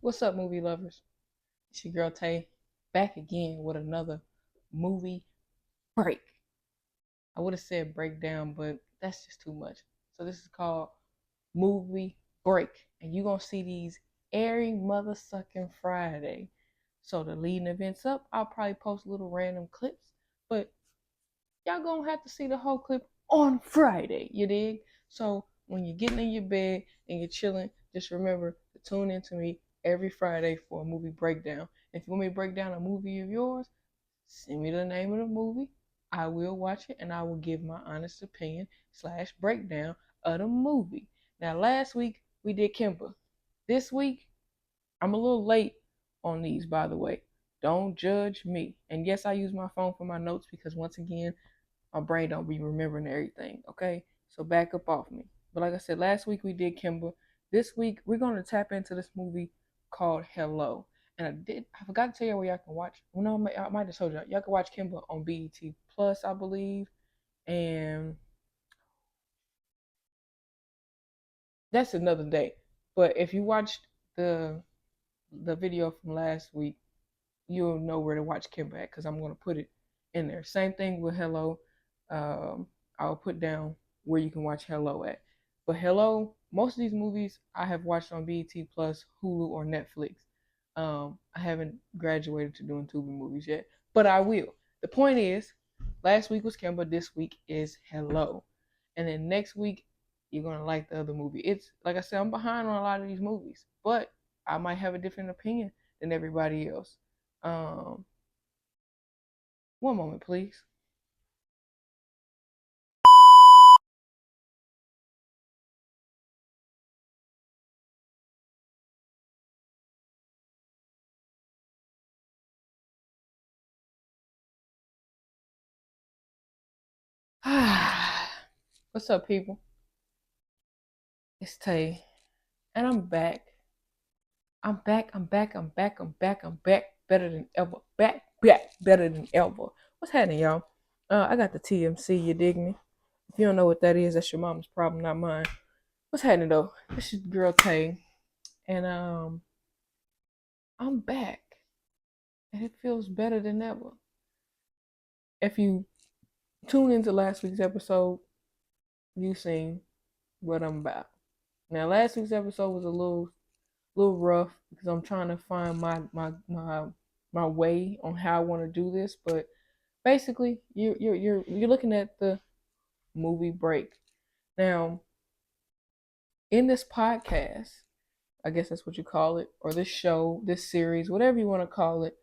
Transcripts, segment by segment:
What's up, movie lovers? It's your girl Tay, back again with another movie break. I would have said breakdown, but that's just too much. So this is called movie break, and you're gonna see these every mother sucking Friday. So the leading events up, I'll probably post little random clips, but y'all gonna have to see the whole clip on Friday. You dig? So when you're getting in your bed and you're chilling, just remember to tune in to me every Friday for a movie breakdown. If you want me to break down a movie of yours, send me the name of the movie. I will watch it and I will give my honest opinion slash breakdown of the movie. Now last week we did Kimba. This week I'm a little late on these, by the way. Don't judge me. And yes, I use my phone for my notes because once again, my brain don't be remembering everything, okay? So back up off me. But like I said, last week we did Kimba. This week we're gonna tap into this movie called Hello. And I forgot to tell you where y'all can watch. Well, no, I might have told y'all can watch Kimba on BET Plus, I believe. And that's another day. But if you watched the video from last week, you'll know where to watch Kimba at because I'm gonna put it in there. Same thing with Hello. Um, I'll put down where you can watch Hello at. But Hello, most of these movies I have watched on BET Plus, Hulu, or Netflix. I haven't graduated to doing Tubi movies yet, but I will. The point is, last week was Kimba, this week is Hello, and then next week you're gonna like the other movie. It's like I said, I'm behind on a lot of these movies, but I might have a different opinion than everybody else. Um, one moment, please. What's up, people? It's Tay, and I'm back. I'm back. I'm back. I'm back. I'm back. I'm back. Better than ever. Back. Better than ever. What's happening, y'all? I got the TMC. You dig me? If you don't know what that is, that's your mom's problem, not mine. What's happening though? This is girl Tay, and I'm back, and it feels better than ever. If you tune into last week's episode, you seen what I'm about. Now, last week's episode was a little rough because I'm trying to find my way on how I want to do this. But basically, you're looking at the movie break. Now, in this podcast, I guess that's what you call it, or this show, this series, whatever you want to call it,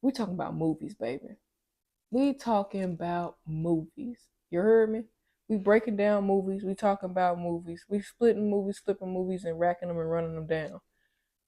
we talking about movies, baby. We talking about movies. You heard me? We breaking down movies. We talking about movies. We splitting movies, flipping movies, and racking them and running them down.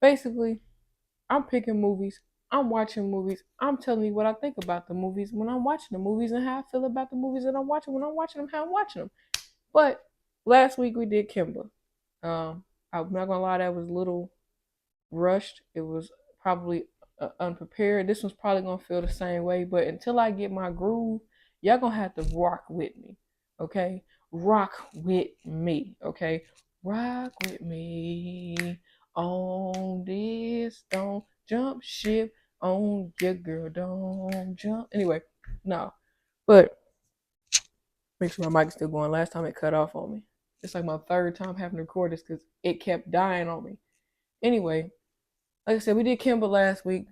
Basically, I'm picking movies. I'm watching movies. I'm telling you what I think about the movies when I'm watching the movies and how I feel about the movies that I'm watching when I'm watching them, how I'm watching them. But last week we did Kimba. I'm not gonna lie, that was a little rushed. It was probably unprepared. This one's probably gonna feel the same way. But until I get my groove, y'all gonna have to rock with me, okay? Rock with me, okay? Rock with me on this. Don't jump ship on your girl. Don't jump. Anyway, no. But make sure my mic's still going. Last time it cut off on me. It's like my third time having to record this because it kept dying on me. Anyway, like I said, we did Kimba last week.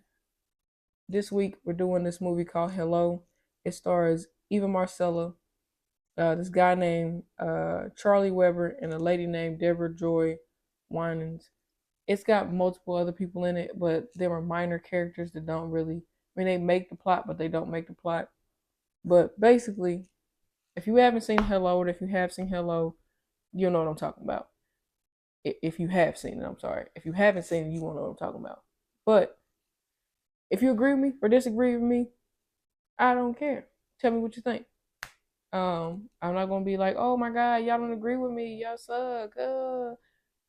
This week we're doing this movie called Hello. It stars Eva Marcella, this guy named Charlie Weber, and a lady named Deborah Joy Winans. It's got multiple other people in it, but there are minor characters that don't really. I mean, they make the plot, but they don't make the plot. But basically, if you haven't seen Hello, or if you have seen Hello, you'll know what I'm talking about. If you have seen it, I'm sorry. If you haven't seen it, you won't know what I'm talking about. But if you agree with me or disagree with me, I don't care. Tell me what you think. I'm not gonna be like, oh my god, y'all don't agree with me, y'all suck.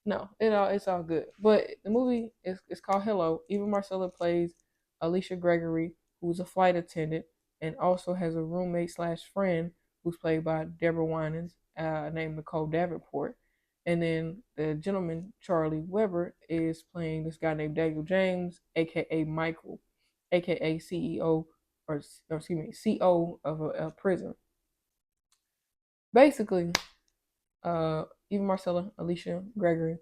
No, it's all good. But the movie is called Hello. Eva Marcella plays Alicia Gregory, who's a flight attendant and also has a roommate slash friend who's played by Deborah Winans, named Nicole Davenport. And then the gentleman, Charlie Weber, is playing this guy named Daniel James, aka Michael, aka CEO, or excuse me, CO of a prison. Basically, Eva Marcella, Alicia Gregory,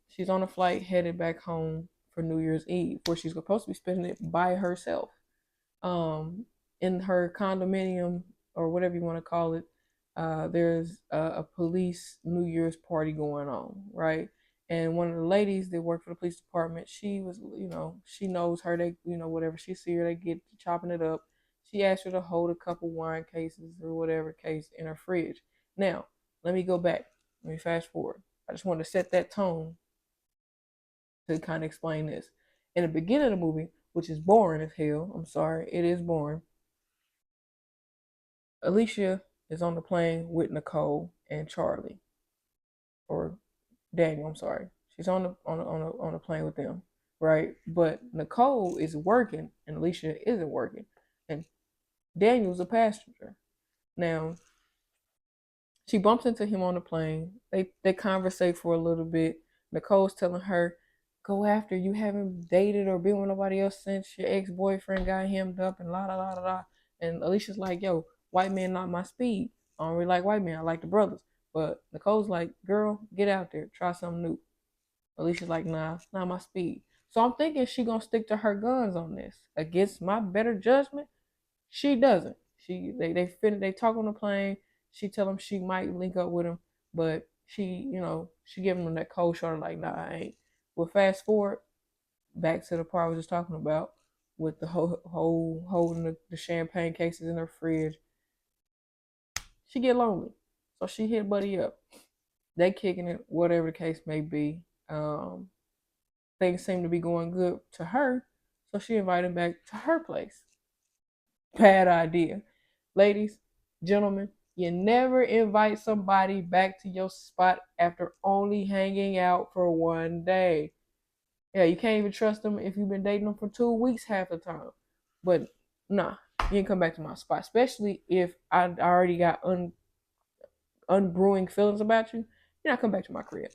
she's on a flight headed back home for New Year's Eve, where she's supposed to be spending it by herself. In her condominium or whatever you want to call it, there's a police New Year's party going on, right? And one of the ladies that worked for the police department, she was, she knows her. They, whatever she see her, they get chopping it up. She asked her to hold a couple wine cases or whatever case in her fridge. Now, let me go back. Let me fast forward. I just want to set that tone to kind of explain this. In the beginning of the movie, which is boring as hell, I'm sorry, it is boring. Alicia is on the plane with Nicole and Charlie, or Daniel. I'm sorry. She's on the plane with them, right? But Nicole is working and Alicia isn't working, and Daniel's a passenger. Now she bumps into him on the plane. They conversate for a little bit. Nicole's telling her, "Go after you haven't dated or been with nobody else since your ex boyfriend got hemmed up and la la la la la." And Alicia's like, "Yo, white men not my speed. I don't really like white men. I like the brothers." But Nicole's like, "Girl, get out there, try something new." Alicia's like, "Nah, it's not my speed." So I'm thinking she gonna stick to her guns on this. Against my better judgment, she doesn't. They talk on the plane. She tell him she might link up with him, but she giving him that cold shoulder like, nah, I ain't. Well, fast forward back to the part I was just talking about with the whole holding the champagne cases in her fridge. She get lonely, so she hit Buddy up. They kicking it, whatever the case may be. Things seem to be going good to her, so she invited him back to her place. Bad idea. Ladies, gentlemen, you never invite somebody back to your spot after only hanging out for one day. Yeah, you can't even trust them if you've been dating them for 2 weeks half the time. But nah, you ain't come back to my spot, especially if I already got unbrewing feelings about you. You're not come back to my crib.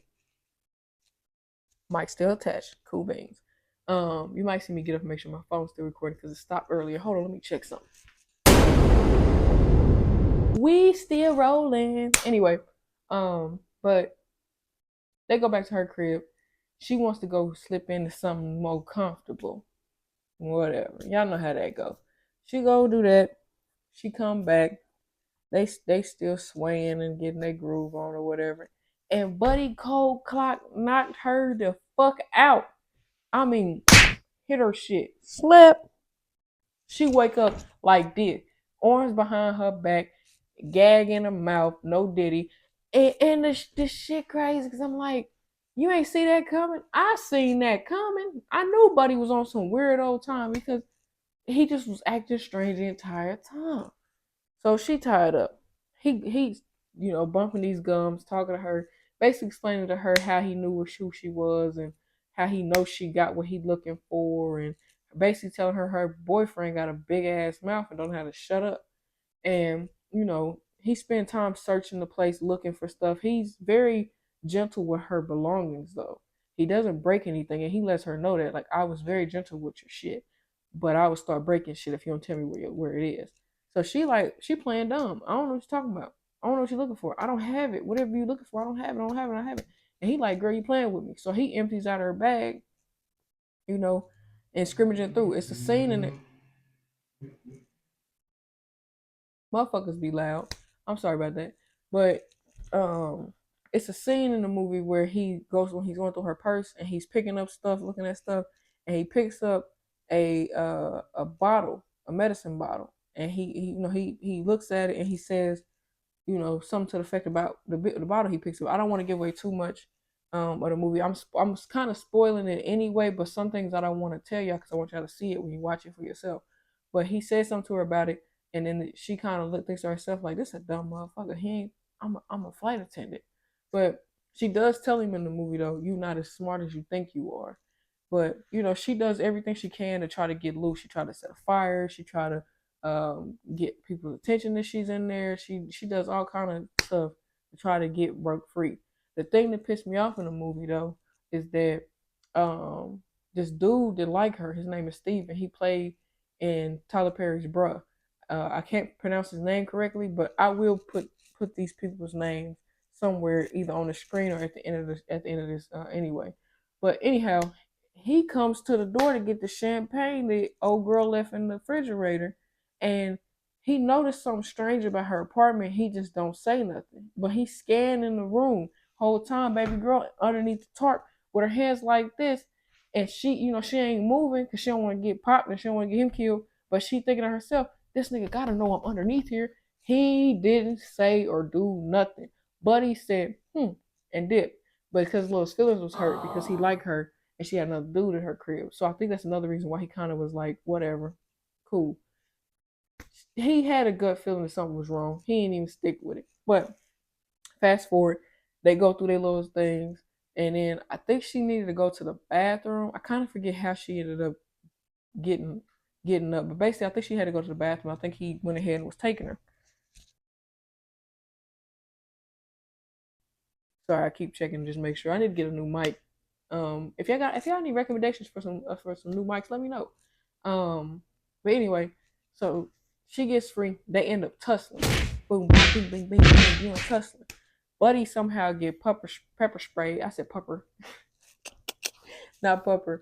Mic still attached. Cool beans. You might see me get up and make sure my phone's still recording because it stopped earlier. Hold on, let me check something. We still rolling. Anyway, but they go back to her crib. She wants to go slip into something more comfortable. Whatever. Y'all know how that go. She go do that. She come back. They still swaying and getting their groove on or whatever. And Buddy Cold Clock knocked her the fuck out. I mean, hit her shit. Slap. She wake up like this. Arms behind her back, gag in her mouth, no diddy. And this shit crazy because I'm like, you ain't see that coming? I seen that coming. I knew Buddy was on some weird old time because he just was acting strange the entire time. So she tied up. He's bumping these gums, talking to her, basically explaining to her how he knew who she was and how he knows she got what he looking for, and basically telling her boyfriend got a big ass mouth and don't know how to shut up. And he spent time searching the place looking for stuff. He's very gentle with her belongings though. He doesn't break anything, and he lets her know that, like, I was very gentle with your shit, but I would start breaking shit if you don't tell me where it is. So she playing dumb. I don't know what you're talking about. I don't know what you're looking for. I don't have it. Whatever you're looking for, I don't have it. I don't have it. I don't have it. And he like, girl, you playing with me. So he empties out her bag, and scrimmaging through. It's a scene in it. Motherfuckers be loud. I'm sorry about that. But it's a scene in the movie where when he's going through her purse and he's picking up stuff, looking at stuff, and he picks up a bottle, a medicine bottle, and he looks at it and he says, something to the effect about the bottle he picks up. I don't want to give away too much of the movie. I'm kind of spoiling it anyway, but some things I don't want to tell y'all because I want y'all to see it when you watch it for yourself. But he said something to her about it, and then she kind of thinks to herself like, "This is a dumb motherfucker. He ain't. I'm a flight attendant." But she does tell him in the movie though, "You're not as smart as you think you are." But she does everything she can to try to get loose. She try to set a fire. She try to get people's attention that she's in there. She does all kind of stuff to try to get broke free. The thing that pissed me off in the movie though is that um this dude didn't like her. His name is Steven. He played in Tyler Perry's Bruh. I can't pronounce his name correctly, but I will put these people's names somewhere either on the screen or at the end of this anyway. But anyhow, he comes to the door to get the champagne the old girl left in the refrigerator, and he noticed something strange about her apartment. He just don't say nothing, but he's scanning the room whole time. Baby girl underneath the tarp with her hands like this, and she ain't moving because she don't want to get popped and she don't want to get him killed. But she thinking to herself, this nigga gotta know I'm underneath here. He didn't say or do nothing, but he said and dipped. But because Lois feelings was hurt because he liked her and she had another dude in her crib. So I think that's another reason why he kind of was like, whatever, cool. He had a gut feeling that something was wrong. He didn't even stick with it. But fast forward, they go through their little things, and then I think she needed to go to the bathroom. I kind of forget how she ended up getting getting up, but basically, I think she had to go to the bathroom. I think he went ahead and was taking her. Sorry, I keep checking to just make sure. I need to get a new mic. If y'all need recommendations for some new mics, let me know. But anyway, so she gets free. They end up tussling. Boom, bing, bing, bing, bing, tussling. Buddy somehow get pepper spray. I said pupper, not pupper.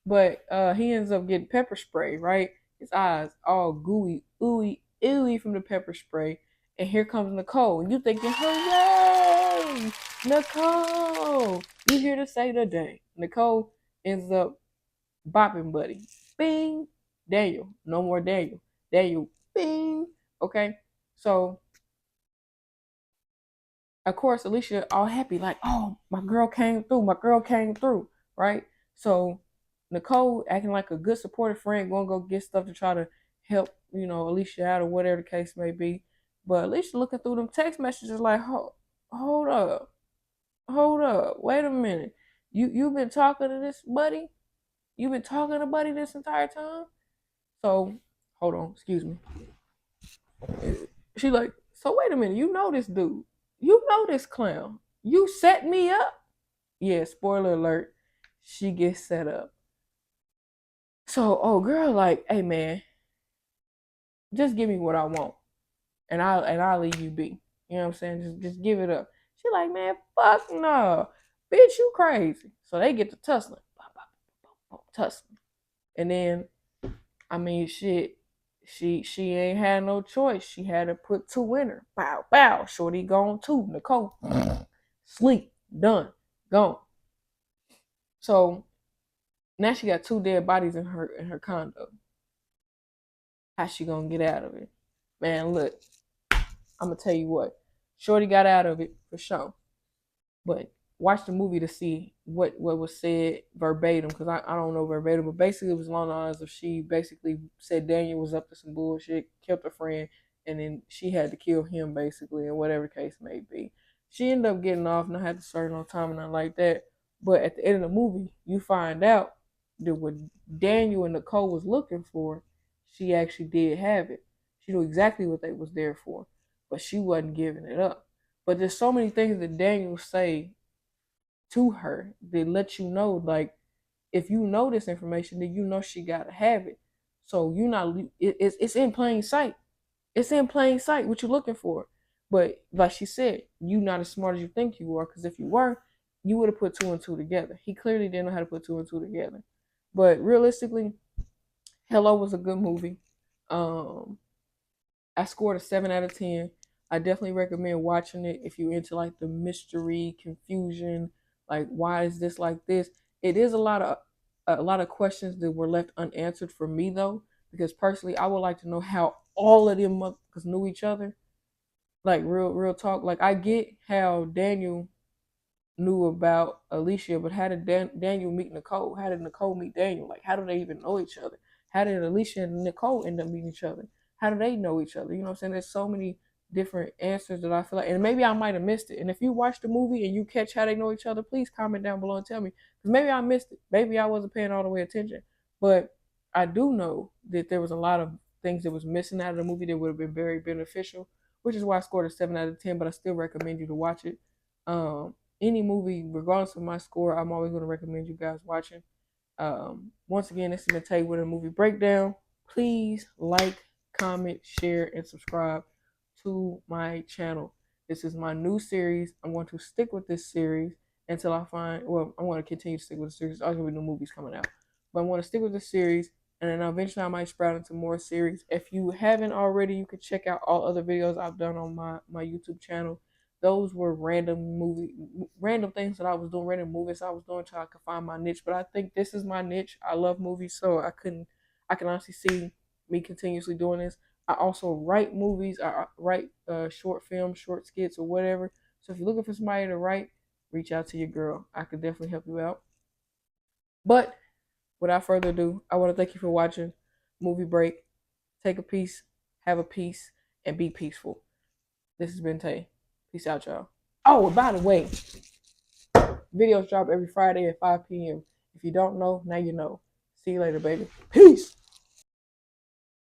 But he ends up getting pepper spray, right? His eyes all gooey, ooey, ooey from the pepper spray. And here comes Nicole. And you thinking, hooray! Nicole! You here to save the day. Nicole ends up bopping Buddy. Bing! Daniel. No more Daniel. Daniel. Bing! Okay? So of course, Alicia all happy, like, oh, my girl came through, right? So Nicole acting like a good supportive friend, gonna go get stuff to try to help, Alicia out or whatever the case may be. But Alicia looking through them text messages like, hold up, wait a minute. You been talking to this buddy? You been talking to buddy this entire time? So hold on, excuse me. She like, so wait a minute, you know this dude. You know this clown. You set me up. Yeah, spoiler alert. She gets set up. So, oh girl, like, hey man, just give me what I want. And I'll leave you be. You know what I'm saying? Just give it up. She like, man, fuck no. Bitch, you crazy. So they get to tussling. Tussling. And then, I mean, shit, she ain't had no choice. She had to put two in her. Bow, bow. Shorty gone too. Nicole. Sleep. Done. Gone. So now she got two dead bodies in her condo. How she gonna get out of it? Man, look, I'm gonna tell you what. Shorty got out of it for sure. But watch the movie to see what was said verbatim, because I don't know verbatim, but basically it was along the lines of she basically said Daniel was up to some bullshit, killed her friend, and then she had to kill him basically, in whatever case may be. She ended up getting off, not had to serve no time and nothing like that. But at the end of the movie, you find out that what Daniel and Nicole was looking for, she actually did have it. She knew exactly what they was there for, but she wasn't giving it up. But there's so many things that Daniel say to her that let you know, like, if you know this information, then you know she gotta have it. So you not it's in plain sight. It's in plain sight what you're looking for. But like she said, you not as smart as you think you are. Because if you were, you would have put two and two together. He clearly didn't know how to put two and two together. But realistically, Hello was a good movie. Um, I scored a 7 out of 10. I definitely recommend watching it if you're into like the mystery, confusion, like why is this like this. It is a lot of questions that were left unanswered for me though, because personally I would like to know how all of them motherfuckers knew each other. Like real talk. Like I get how Daniel knew about Alicia, but how did Daniel meet Nicole? How did Nicole meet Daniel? Like, how do they even know each other? How did Alicia and Nicole end up meeting each other? How do they know each other? You know what I'm saying? There's so many different answers that I feel like, and maybe I might have missed it. And if you watch the movie and you catch how they know each other, please comment down below and tell me. Because maybe I missed it. Maybe I wasn't paying all the way attention. But I do know that there was a lot of things that was missing out of the movie that would have been very beneficial, which is why I scored a 7 out of 10, but I still recommend you to watch it. any movie, regardless of my score, I'm always going to recommend you guys watching. Once again, this has been Tay with a movie breakdown. Please like, comment, share, and subscribe to my channel. This is my new series. I'm going to stick with this series until I find, well, I'm going to continue to stick with the series. There's always going to be new movies coming out. But I'm going to stick with the series, and then eventually I might sprout into more series. If you haven't already, you can check out all other videos I've done on my YouTube channel. Those were random things that I was doing, random movies I was doing till I could find my niche. But I think this is my niche. I love movies, so I can honestly see me continuously doing this. I also write movies. I write short films, short skits, or whatever. So if you're looking for somebody to write, reach out to your girl. I could definitely help you out. But without further ado, I want to thank you for watching Movie Break. Take a piece, have a peace, and be peaceful. This has been Tay. Peace out, y'all. Oh, by the way, videos drop every Friday at 5 p.m. If you don't know, now you know. See you later, baby. Peace.